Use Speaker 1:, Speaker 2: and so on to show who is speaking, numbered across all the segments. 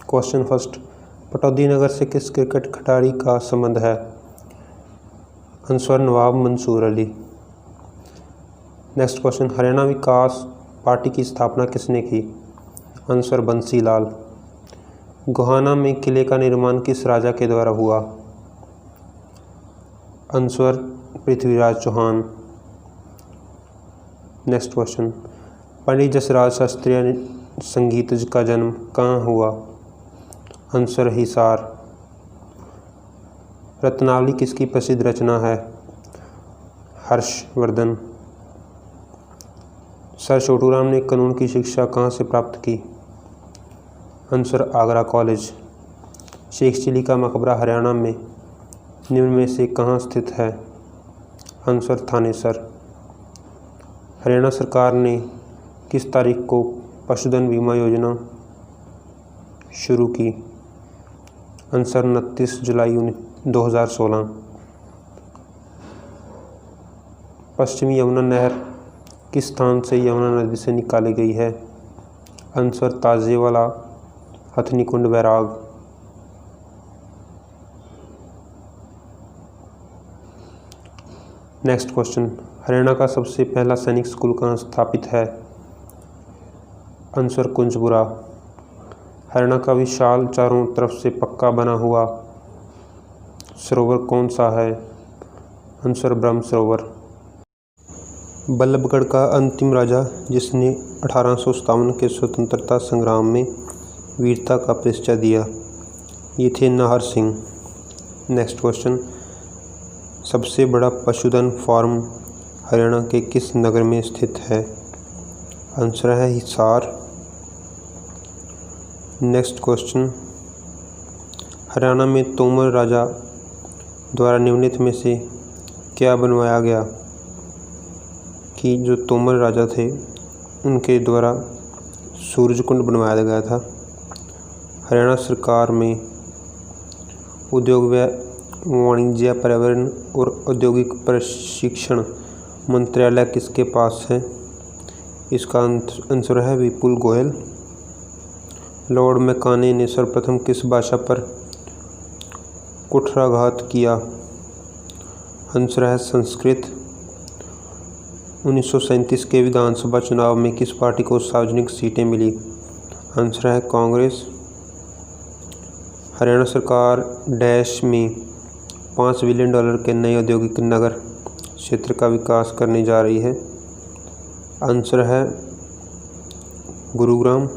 Speaker 1: Question first, Pataudi नगर से किस cricket खिलाड़ी का संबंध है? आंसर नवाब मंसूर अली। नेक्स्ट क्वेश्चन, हरियाणा विकास पार्टी की स्थापना किसने की? आंसर बंसी लाल। गोहाना में किले का निर्माण किस राजा के द्वारा हुआ? Answer Prithviraj Chauhan. Next question, Pandit Jasraj शास्त्रीय संगीत का जन्म कहाँ हुआ? आंसर हिसार। रत्नावली किसकी प्रसिद्ध रचना है? हर्षवर्धन। सर छोटूराम ने कानून की शिक्षा कहाँ से प्राप्त की? Answer Agra college. शेख चिली का मकबरा हरियाणा में निम्न में से कहाँ स्थित है? आंसर थानेसर। हरियाणा सरकार ने किस तारीख को पशुधन बीमा योजना शुरू की? आंसर 29 जुलाई 2016। पश्चिमी यमुना नहर किस स्थान से यमुना नदी से निकाली गई है? आंसर ताजेवाला हथनीकुंड बैराग। नेक्स्ट क्वेश्चन, हरियाणा का सबसे पहला सैनिक स्कूल कहाँ स्थापित है? आंसर कुंजपुरा। हरियाणा का विशाल चारों तरफ से पक्का बना हुआ सरोवर कौन सा है? आंसर ब्रह्म सरोवर। बल्लभगढ़ का अंतिम राजा जिसने 1857 के स्वतंत्रता संग्राम में वीरता का परिचय दिया, ये थे नाहर सिंह। नेक्स्ट क्वेश्चन, सबसे बड़ा पशुधन फार्म हरियाणा के किस नगर में स्थित है? आंसर है हिसार। नेक्स्ट क्वेश्चन, हरियाणा में तोमर राजा द्वारा निम्नलिखित में से क्या बनवाया गया? कि जो तोमर राजा थे उनके द्वारा सूरजकुंड बनवाया गया था। हरियाणा सरकार में उद्योग व वाणिज्य, पर्यावरण और औद्योगिक प्रशिक्षण मंत्रालय किसके पास है? इसका आंसर है विपुल गोयल। लॉर्ड मैकाले ने सर्वप्रथम किस भाषा पर कुठाराघात किया? आंसर है संस्कृत। 1937 के विधानसभा चुनाव में किस पार्टी को सार्वजनिक सीटें मिली? आंसर है कांग्रेस। हरियाणा सरकार डैश में $5 बिलियन के नए औद्योगिक नगर क्षेत्र का विकास करने जा रही है। आंसर है गुरुग्राम।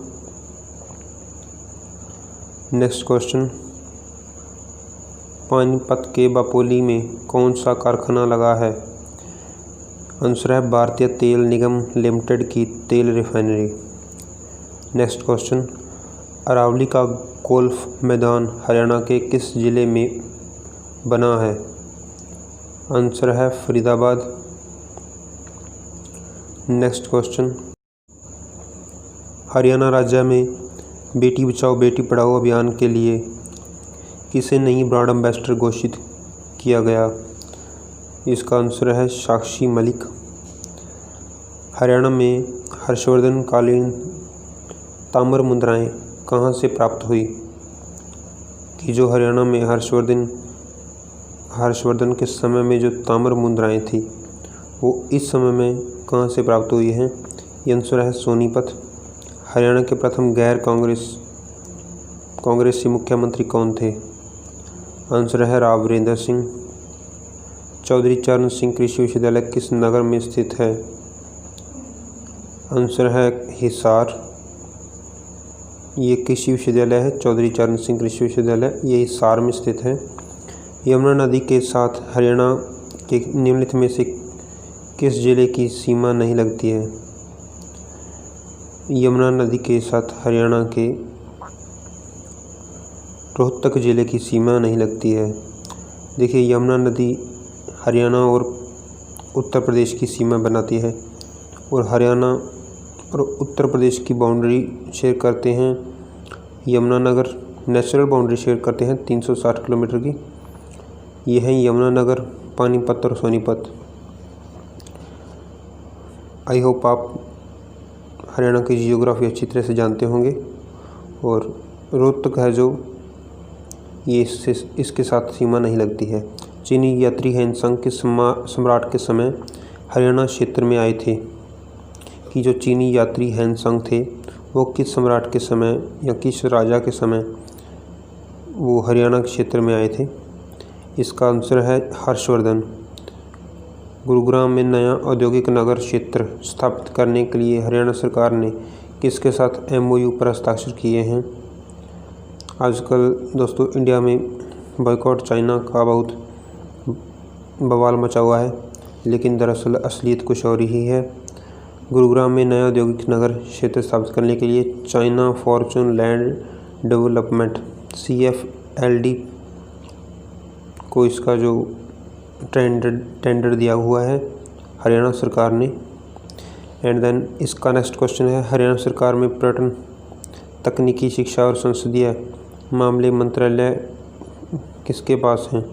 Speaker 1: नेक्स्ट क्वेश्चन, पानीपत के बापोली में कौन सा कारखाना लगा है? आंसर है भारतीय तेल निगम लिमिटेड की तेल रिफाइनरी। नेक्स्ट क्वेश्चन, अरावली का गोल्फ मैदान हरियाणा के किस जिले में बना है? आंसर है फरीदाबाद। नेक्स्ट क्वेश्चन, हरियाणा राज्य में बेटी बचाओ बेटी पढ़ाओ अभियान के लिए किसे नई ब्रांड एम्बेसडर घोषित किया गया? इसका आंसर है साक्षी मलिक। हरियाणा में हर्षवर्धन कालीन ताम्र मुद्राएं कहाँ से प्राप्त हुई? कि जो हरियाणा में हर्षवर्धन के समय में जो ताम्र मुद्राएं थी वो इस समय में कहाँ से प्राप्त हुई हैं? ये आंसर है सोनीपत। हरियाणा के प्रथम गैर कांग्रेसी मुख्यमंत्री कौन थे? आंसर है राव वीरेंद्र सिंह। चौधरी चरण सिंह कृषि विश्वविद्यालय किस नगर में स्थित है? आंसर है हिसार। ये कृषि विश्वविद्यालय है, चौधरी चरण सिंह कृषि विश्वविद्यालय, ये हिसार में स्थित है। यमुना नदी के साथ हरियाणा के निम्नलिखित में से किस जिले की सीमा नहीं लगती है? यमुना नदी के साथ हरियाणा के रोहतक जिले की सीमा नहीं लगती है। देखिए, यमुना नदी हरियाणा और उत्तर प्रदेश की सीमा बनाती है और हरियाणा और उत्तर प्रदेश की बाउंड्री शेयर करते हैं यमुनानगर, नेचुरल बाउंड्री शेयर करते हैं 360 किलोमीटर की। ये है यमुनानगर, पानीपत और सोनीपत। आई होप आप हरियाणा की जियोग्राफी अच्छी तरह से जानते होंगे और रोहतक है जो ये इसके साथ सीमा नहीं लगती है। चीनी यात्री हैनसांग किस सम्राट के समय हरियाणा क्षेत्र में आए थे? कि जो चीनी यात्री हैनसांग थे वो किस सम्राट के समय या किस राजा के समय वो हरियाणा क्षेत्र में आए थे? इसका आंसर है हर्षवर्धन। गुरुग्राम में नया औद्योगिक नगर क्षेत्र स्थापित करने के लिए हरियाणा सरकार ने किसके साथ MOU पर हस्ताक्षर किए हैं? आजकल दोस्तों इंडिया में बॉयकॉट चाइना का बहुत बवाल मचा हुआ है, लेकिन दरअसल असलियत कुछ और ही है। गुरुग्राम में नया औद्योगिक नगर क्षेत्र स्थापित करने के लिए China Fortune land development CFLD को इसका जो टेंडर दिया हुआ है हरियाणा सरकार ने। एंड देन इसका नेक्स्ट क्वेश्चन है, हरियाणा सरकार में पर्यटन, तकनीकी शिक्षा और संसदीय मामले मंत्रालय किसके पास हैं?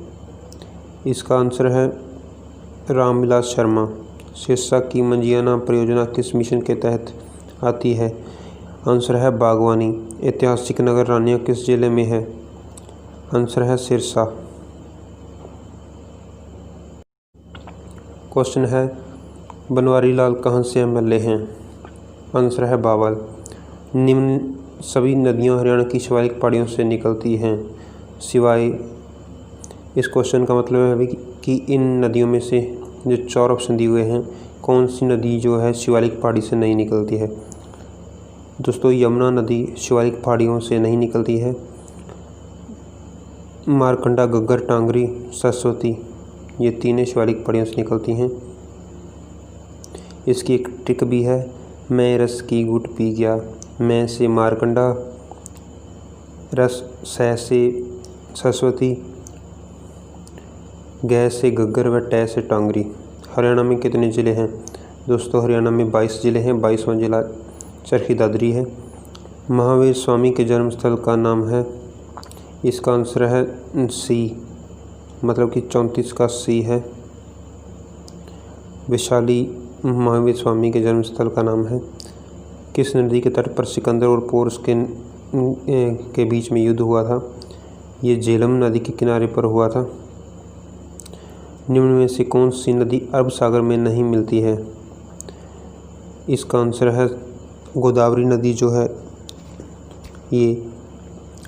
Speaker 1: इसका आंसर है रामविलास शर्मा। सिरसा की मंजियाना परियोजना किस मिशन के तहत आती है? आंसर है बागवानी। ऐतिहासिक नगर रानिया किस जिले में है? आंसर है सिरसा। क्वेश्चन है, बनवारी लाल कहाँ से MLA हैं? आंसर है बावल। निम्न सभी नदियाँ हरियाणा की शिवालिक पहाड़ियों से निकलती हैं सिवाय, इस क्वेश्चन का मतलब है कि इन नदियों में से जो 4 ऑप्शन दिए हुए हैं कौन सी नदी जो है शिवालिक पहाड़ी से नहीं निकलती है? दोस्तों यमुना नदी शिवालिक पहाड़ियों से नहीं निकलती है। मारकंडा, घग्गर, टांगरी, सरस्वती ये तीनों शिवालिक पहाड़ियों से निकलती हैं। इसकी एक ट्रिक भी है, मैं रस की घुट पी गया, मैं से मारकंडा, रस सह से सरस्वती, गै से घग्गर व टै से टांगरी। हरियाणा में कितने ज़िले हैं? दोस्तों हरियाणा में 22 ज़िले हैं। 22वां जिला चरखी दादरी है। महावीर स्वामी के जन्मस्थल का नाम है? इसका आंसर है C, मतलब कि 34 का C है। वैशाली महावीर स्वामी के जन्मस्थल का नाम है। किस नदी के तट पर सिकंदर और पोरस के बीच में युद्ध हुआ था? ये झेलम नदी के किनारे पर हुआ था। निम्न में से कौन सी नदी अरब सागर में नहीं मिलती है? इसका आंसर है गोदावरी नदी जो है ये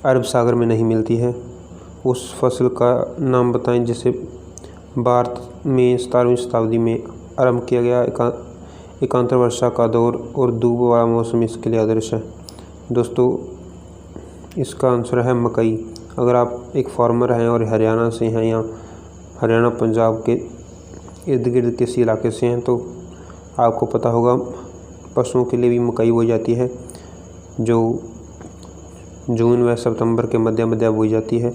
Speaker 1: अरब सागर में नहीं मिलती है। उस फसल का नाम बताएं जिसे भारत में 17वीं शताब्दी में आरंभ किया गया। एकांतर वर्षा का दौर और धूप वाला मौसम इसके लिए आदर्श है। दोस्तों इसका आंसर है मकई। अगर आप एक फार्मर हैं और हरियाणा से हैं या हरियाणा पंजाब के इर्द गिर्द किसी इलाके से हैं तो आपको पता होगा पशुओं के लिए भी मकई बोई जाती है, जो जून व सितंबर के मध्य बोई जाती है।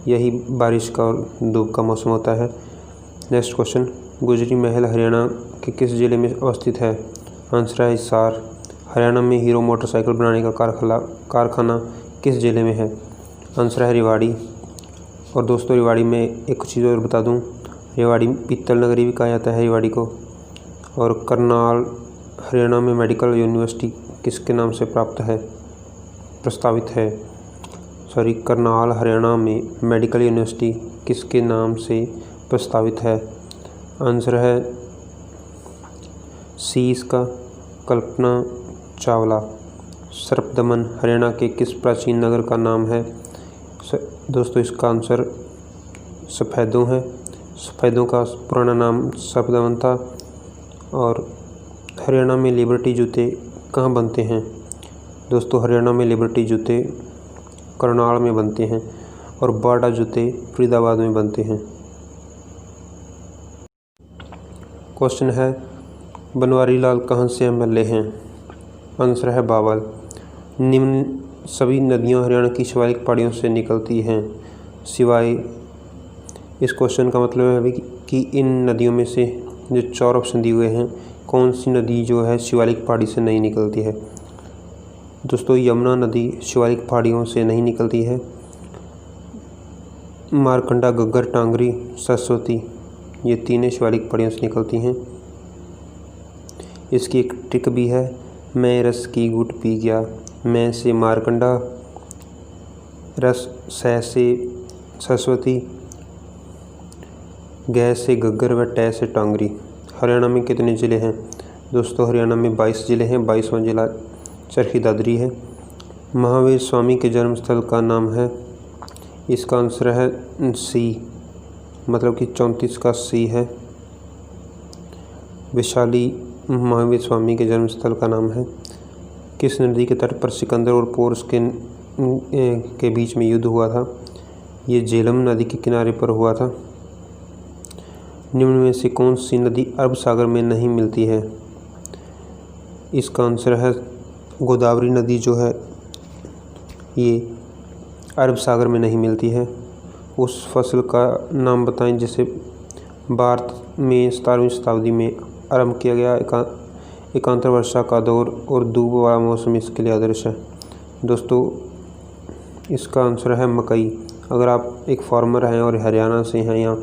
Speaker 1: यही बारिश का और धूप का मौसम होता है। नेक्स्ट क्वेश्चन, गुजरी महल हरियाणा के किस जिले में अवस्थित है? आंसर है हिसार। हरियाणा में हीरो मोटरसाइकिल बनाने का कारखाना किस जिले में है? आंसर है रेवाड़ी। और दोस्तों रेवाड़ी में एक चीज़ और बता दूं, रेवाड़ी पीतल नगरी भी कहा जाता है रेवाड़ी को। और करनाल हरियाणा में मेडिकल यूनिवर्सिटी किसके नाम से प्रस्तावित है? करनाल हरियाणा में मेडिकल यूनिवर्सिटी किसके नाम से प्रस्तावित है? आंसर है C इसका, कल्पना चावला। सर्पदमन हरियाणा के किस प्राचीन नगर का नाम है? दोस्तों इसका आंसर सफ़ेदों है। सफ़ेदों का पुराना नाम सर्पदमन था। और हरियाणा में लिबर्टी जूते कहाँ बनते हैं? दोस्तों हरियाणा में लिबर्टी जूते करनाल में बनते हैं और बाटा जूते फरीदाबाद में बनते हैं। क्वेश्चन है, बनवारी लाल कहाँ से MLA हैं? आंसर है बावल। निम्न सभी नदियाँ हरियाणा की शिवालिक पहाड़ियों से निकलती हैं सिवाय, इस क्वेश्चन का मतलब है कि इन नदियों में से जो 4 ऑप्शन दिए हुए हैं कौन सी नदी जो है शिवालिक पहाड़ी से नहीं निकलती है? दोस्तों यमुना नदी शिवालिक पहाड़ियों से नहीं निकलती है। मारकंडा, घग्गर, टांगरी, सरस्वती ये तीनों शिवालिक पहाड़ियों से निकलती हैं। इसकी एक ट्रिक भी है, मैं रस की घुट पी गया, मैं से मारकंडा, रस स से सरस्वती, गै से गग्गर व ट से टांगरी। हरियाणा में कितने ज़िले हैं? दोस्तों हरियाणा में 22 ज़िले हैं। 22वां जिला चरखी दादरी है। महावीर स्वामी के जन्म स्थल का नाम है, इसका आंसर है सी, मतलब कि 34 का सी है। वैशाली महावीर स्वामी के जन्म स्थल का नाम है। किस नदी के तट पर सिकंदर और पोरस के बीच में युद्ध हुआ था? ये झेलम नदी के किनारे पर हुआ था। निम्न में से कौन सी नदी अरब सागर में नहीं मिलती है? इसका आंसर है गोदावरी नदी जो है ये अरब सागर में नहीं मिलती है। उस फसल का नाम बताएं जिसे भारत में 17वीं शताब्दी में आरंभ किया गया। एकांतर वर्षा का दौर और धूप वाला मौसम इसके लिए आदर्श है। दोस्तों इसका आंसर है मकई। अगर आप एक फार्मर हैं और हरियाणा से हैं या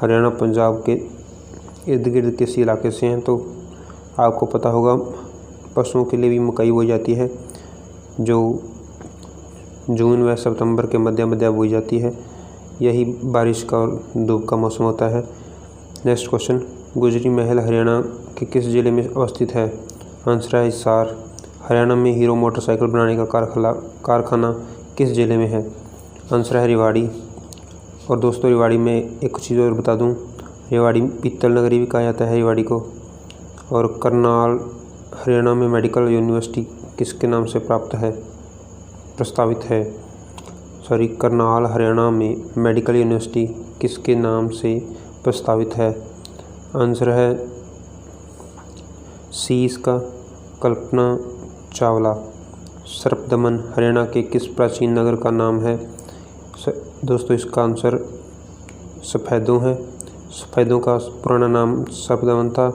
Speaker 1: हरियाणा पंजाब के इर्द गिर्द किसी इलाके से हैं तो आपको पता होगा पशुओं के लिए भी मकई बोई जाती है, जो जून व सितंबर के मध्य बोई जाती है। यही बारिश का और धूप का मौसम होता है। नेक्स्ट क्वेश्चन, गुजरी महल हरियाणा के किस जिले में अवस्थित है? आंसर है हिसार। हरियाणा में हीरो मोटरसाइकिल बनाने का कारखाना किस जिले में है? आंसर है रेवाड़ी। और दोस्तों रेवाड़ी में एक चीज़ और बता दूं, रेवाड़ी पीतल नगरी भी कहा जाता है रेवाड़ी को। और करनाल हरियाणा में मेडिकल यूनिवर्सिटी किसके नाम से करनाल हरियाणा में मेडिकल यूनिवर्सिटी किसके नाम से प्रस्तावित है? आंसर है सी इसका, कल्पना चावला। सर्पदमन हरियाणा के किस प्राचीन नगर का नाम है? दोस्तों इसका आंसर सफ़ेदों है। सफ़ेदों का पुराना नाम सर्पदमन था।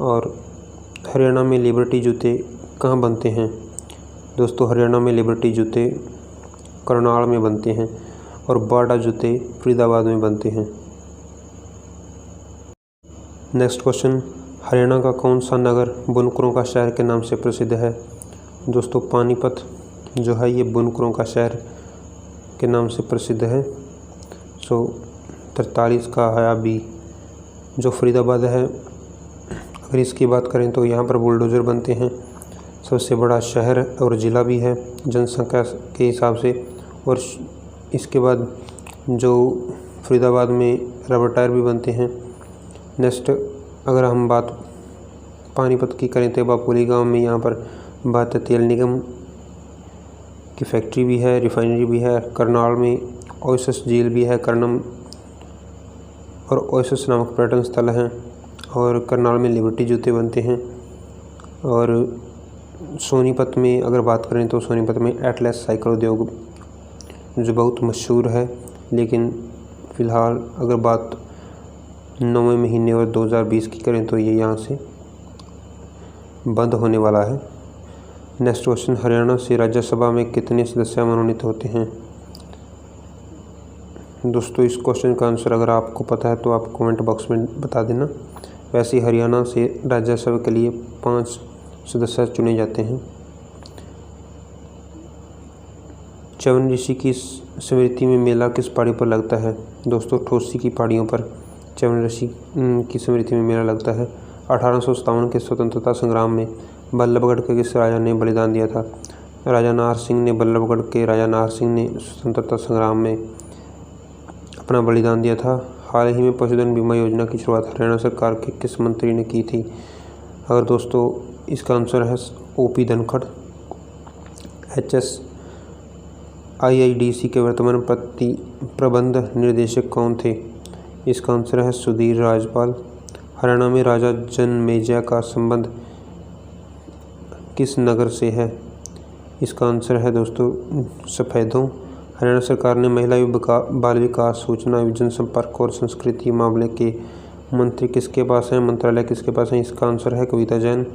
Speaker 1: और हरियाणा में लिबर्टी जूते कहाँ बनते हैं? दोस्तों हरियाणा में लिबर्टी जूते करनाल में बनते हैं और बाटा जूते फरीदाबाद में बनते हैं। नेक्स्ट क्वेश्चन, हरियाणा का कौन सा नगर बुनकरों का शहर के नाम से प्रसिद्ध है? दोस्तों पानीपत जो है ये बुनकरों का शहर के नाम से प्रसिद्ध है। 43 का है बी। जो फरीदाबाद है, अगर इसकी बात करें तो यहाँ पर बुलडोज़र बनते हैं। सबसे बड़ा शहर और ज़िला भी है जनसंख्या के हिसाब से। और इसके बाद जो फरीदाबाद में रबर टायर भी बनते हैं। नेक्स्ट अगर हम बात पानीपत की करें तो बापुली गांव में यहाँ पर भारतीय तेल निगम की फैक्ट्री भी है, रिफाइनरी भी है। करनाल में ओयसिस झील भी है, कर्नम और ओयसिस नामक पर्यटन स्थल हैं। और करनाल में लिबर्टी जूते बनते हैं। और सोनीपत में अगर बात करें तो सोनीपत में एटलस साइकिल उद्योग जो बहुत मशहूर है, लेकिन फ़िलहाल अगर बात 9वें महीने और 2020 की करें तो ये यहाँ से बंद होने वाला है। नेक्स्ट क्वेश्चन, हरियाणा से राज्यसभा में कितने सदस्य मनोनीत होते हैं? दोस्तों इस क्वेश्चन का आंसर अगर आपको पता है तो आप कमेंट बॉक्स में बता देना। वैसे हरियाणा से राज्यसभा के लिए 5 सदस्य चुने जाते हैं। च्यवन ऋषि की स्मृति में मेला किस पहाड़ी पर लगता है? दोस्तों ठोसी की पहाड़ियों पर च्यवन ऋषि की स्मृति में मेला लगता है। 1857 के स्वतंत्रता संग्राम में बल्लभगढ़ के किस राजा ने बलिदान दिया था? राजा नाहर सिंह ने बल्लभगढ़ के राजा नाहर सिंह ने स्वतंत्रता संग्राम में अपना बलिदान दिया था। हाल ही में पशुधन बीमा योजना की शुरुआत हरियाणा सरकार के किस मंत्री ने की थी? अगर दोस्तों इसका आंसर है OP धनखड़। HSIIDC के वर्तमान प्रबंध निर्देशक कौन थे? इसका आंसर है सुधीर राजपाल। हरियाणा में राजा जनमेजय का संबंध किस नगर से है? इसका आंसर है दोस्तों सफ़ेदों। हरियाणा सरकार ने महिला बाल विकास, सूचना, जनसंपर्क और संस्कृति मामले के मंत्री किसके पास हैं? मंत्रालय किसके पास हैं? इसका आंसर है कविता जैन।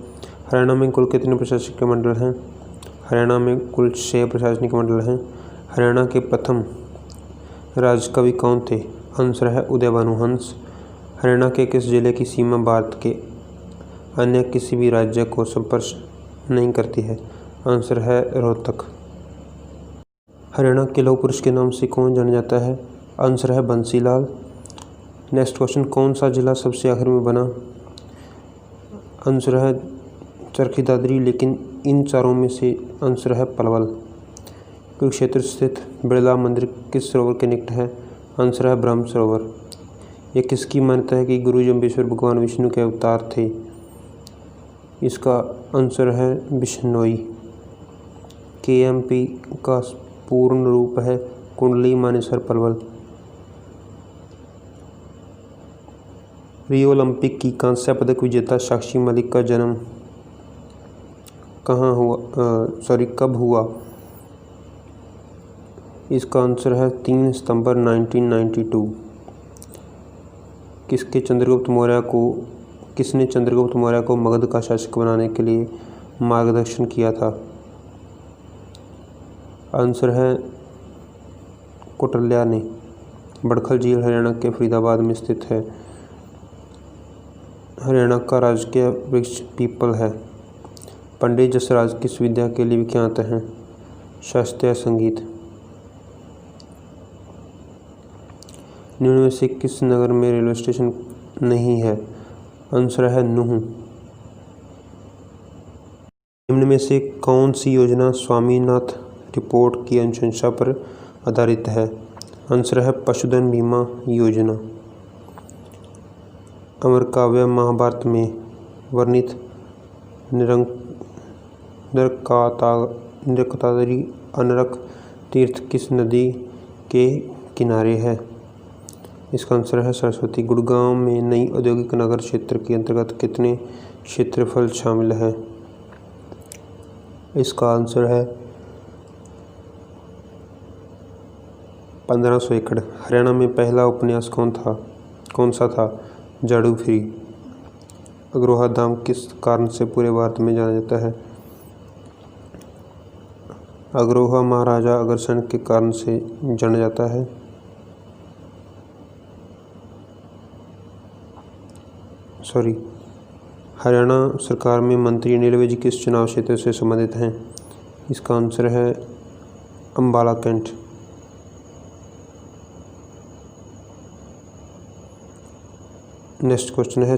Speaker 1: हरियाणा में कुल कितने प्रशासनिक मंडल हैं? हरियाणा में कुल 6 प्रशासनिक मंडल हैं। हरियाणा के प्रथम राजकवि कौन थे? आंसर है उदय भानु हंस। हरियाणा के किस जिले की सीमा भारत के अन्य किसी भी राज्य को स्पर्श नहीं करती है? आंसर है रोहतक। हरियाणा के लौह पुरुष के नाम से कौन जाना जाता है? आंसर है बंसीलाल। नेक्स्ट क्वेश्चन, कौन सा जिला सबसे आखिर में बना? आंसर है चरखी दादरी, लेकिन इन चारों में से आंसर है पलवल। कुरुक्षेत्र स्थित बिड़ला मंदिर किस सरोवर के निकट है? आंसर है ब्रह्म सरोवर। यह किसकी मान्यता है कि गुरु जम्बेश्वर भगवान विष्णु के अवतार थे? इसका आंसर है बिश्नोई। KMP का पूर्ण रूप है कुंडली मानेसर पलवल। रियो ओलंपिक की कांस्य पदक विजेता साक्षी मलिक का जन्म कब हुआ? इसका आंसर है 3 सितंबर 1992। किसने चंद्रगुप्त मौर्य को मगध का शासक बनाने के लिए मार्गदर्शन किया था? आंसर है कौटिल्य ने। बड़खल झील हरियाणा के फरीदाबाद में स्थित है। हरियाणा का राजकीय वृक्ष पीपल है। पंडित जसराज किस विद्या के लिए विख्यात हैं? शास्त्रीय संगीत। निम्न में से किस नगर में रेलवे स्टेशन नहीं है? आंसर है नूह। निम्न में से कौन सी योजना स्वामीनाथन रिपोर्ट की अनुशंसा पर आधारित है? आंसर है पशुधन बीमा योजना। अमर काव्य महाभारत में वर्णित निरंकातारी अनरक तीर्थ किस नदी के किनारे है? इसका आंसर है सरस्वती। गुड़गांव में नई औद्योगिक नगर क्षेत्र के अंतर्गत कितने क्षेत्रफल शामिल है? इसका आंसर है 1500 एकड़। हरियाणा में पहला उपन्यास कौन सा था? जादू फ्री। अग्रोहा धाम किस कारण से पूरे भारत में जाना जाता है? अग्रोहा महाराजा अग्रसेन के कारण से जाना जाता है। हरियाणा सरकार में मंत्री अनिल विज किस चुनाव क्षेत्र से संबंधित हैं? इसका आंसर है अम्बाला कैंट। नेक्स्ट क्वेश्चन है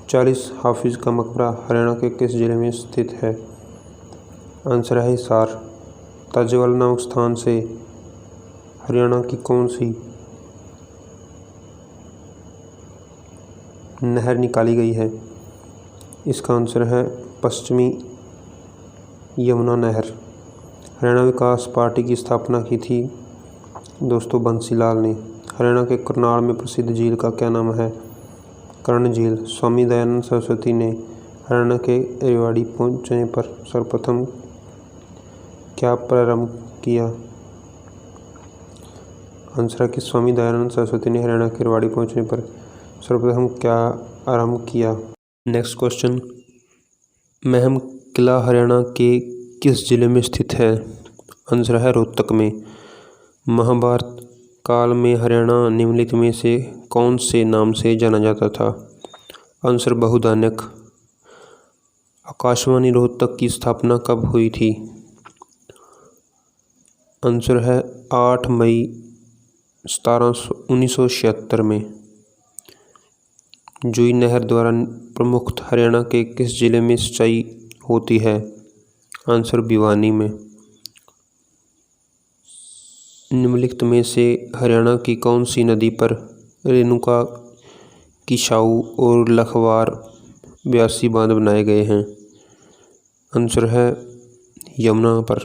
Speaker 1: 40 हाफिज का मकबरा हरियाणा के किस जिले में स्थित है? आंसर है हिसार। ताजेवाल नामक स्थान से हरियाणा की कौन सी नहर निकाली गई है? इसका आंसर है पश्चिमी यमुना नहर। हरियाणा विकास पार्टी की स्थापना की थी दोस्तों बंसीलाल ने। हरियाणा के करनाल में प्रसिद्ध झील का क्या नाम है? कर्ण झील। स्वामी दयानंद सरस्वती ने हरियाणा के रेवाड़ी पहुंचने पर सर्वप्रथम क्या प्रारंभ किया? आंसर है कि स्वामी दयानंद सरस्वती ने हरियाणा के रेवाड़ी पहुंचने पर सर्वप्रथम क्या आरंभ किया? नेक्स्ट क्वेश्चन, महम किला हरियाणा के किस जिले में स्थित है? आंसर है रोहतक में। महाभारत काल में हरियाणा निम्नलिखित में से कौन से नाम से जाना जाता था? आंसर बहुधान्यक। आकाशवाणी रोहतक की स्थापना कब हुई थी? आंसर है 8 मई 1976 में। जुई नहर द्वारा प्रमुख हरियाणा के किस जिले में सिंचाई होती है? आंसर भिवानी में। निम्नलिखित में से हरियाणा की कौन सी नदी पर रेणुका, किसाऊ और लखवार ब्यासी बांध बनाए गए हैं? आंसर है यमुना पर।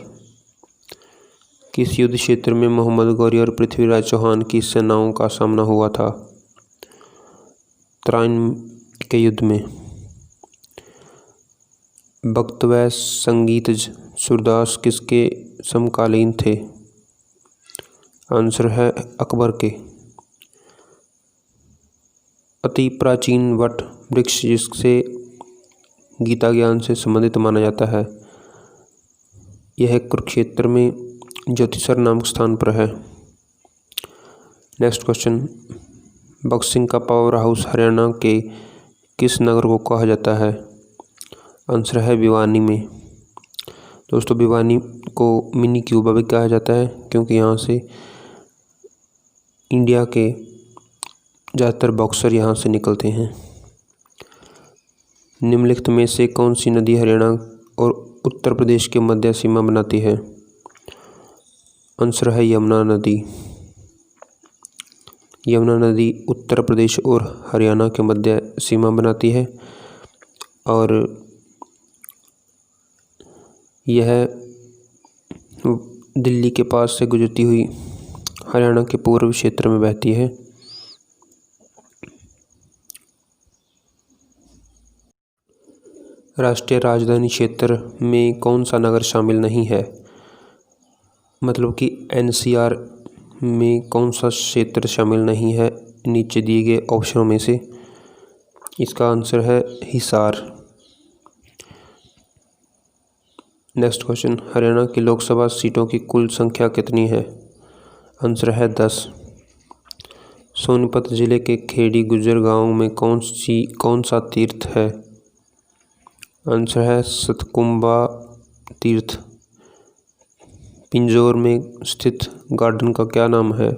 Speaker 1: किस युद्ध क्षेत्र में मोहम्मद गौरी और पृथ्वीराज चौहान की सेनाओं का सामना हुआ था? तराइन के युद्ध में। भक्त व संगीतज सूरदास किसके समकालीन थे? आंसर है अकबर के। अति प्राचीन वट वृक्ष जिससे गीता ज्ञान से संबंधित माना जाता है, यह कुरुक्षेत्र में ज्योतिषर नामक स्थान पर है। नेक्स्ट क्वेश्चन, बॉक्सिंग का पावर हाउस हरियाणा के किस नगर को कहा जाता है? आंसर है भिवानी में। दोस्तों भिवानी को मिनी क्यूबा भी कहा जाता है क्योंकि यहाँ से इंडिया के ज़्यादातर बॉक्सर यहाँ से निकलते हैं। निम्नलिखित में से कौन सी नदी हरियाणा और उत्तर प्रदेश के मध्य सीमा बनाती है? आंसर है यमुना नदी। यमुना नदी उत्तर प्रदेश और हरियाणा के मध्य सीमा बनाती है और यह दिल्ली के पास से गुजरती हुई हरियाणा के पूर्वी क्षेत्र में बहती है। राष्ट्रीय राजधानी क्षेत्र में कौन सा नगर शामिल नहीं है? मतलब कि एनसीआर में कौन सा क्षेत्र शामिल नहीं है नीचे दिए गए ऑप्शनों में से? इसका आंसर है हिसार। नेक्स्ट क्वेश्चन, हरियाणा की लोकसभा सीटों की कुल संख्या कितनी है? आंसर है 10। सोनीपत जिले के खेड़ी गुज्जर गांव में कौन सा तीर्थ है? आंसर है सतकुंबा तीर्थ। पिंजौर में स्थित गार्डन का क्या नाम है?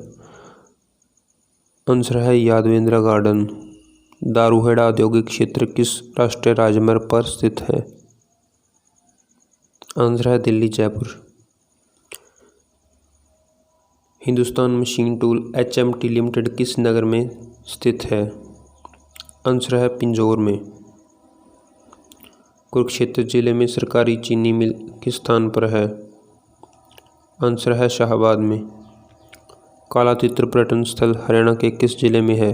Speaker 1: आंसर है यादवेंद्र गार्डन। दारूहेड़ा औद्योगिक क्षेत्र किस राष्ट्रीय राजमार्ग पर स्थित है? आंसर है Delhi Jaipur. Hindustan machine tool HMT limited किस नगर में स्थित है? आंसर है पिंजौर में। कुरुक्षेत्र जिले में सरकारी चीनी मिल किस स्थान पर है? आंसर है शाहबाद में। काला तीतर पर्यटन स्थल हरियाणा के किस जिले में है?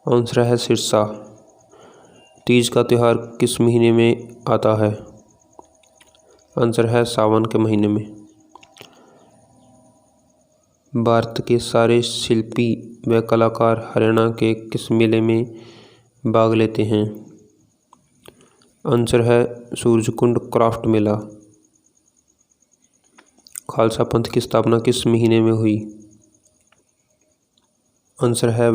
Speaker 1: आंसर है सिरसा। तीज का त्यौहार किस महीने में आता है? आंसर है सावन के महीने में। भारत के सारे शिल्पी व कलाकार हरियाणा के किस मेले में भाग लेते हैं? आंसर है सूरजकुंड क्राफ्ट मेला। खालसा पंथ की स्थापना किस महीने में हुई? आंसर है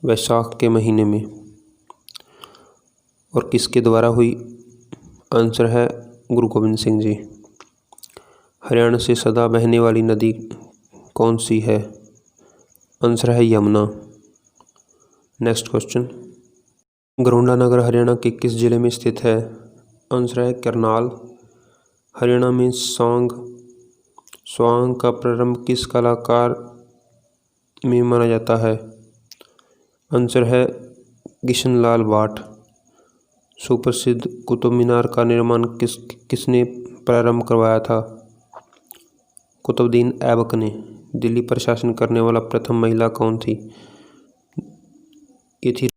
Speaker 1: वैशाख के महीने में। और किसके द्वारा हुई? आंसर है गुरु गोबिंद सिंह जी। हरियाणा से सदा बहने वाली नदी कौन सी है? आंसर है यमुना। नेक्स्ट क्वेश्चन, गरुड़ा नगर हरियाणा के किस जिले में स्थित है? आंसर है करनाल। हरियाणा में स्वांग का प्रारंभ किस कलाकार में माना जाता है? आंसर है किशनलाल भाट। सुप्रसिद्ध कुतुब मीनार का निर्माण किसने प्रारंभ करवाया था? कुतुबुद्दीन ऐबक ने। दिल्ली पर शासन करने वाला प्रथम महिला कौन थी? ये थी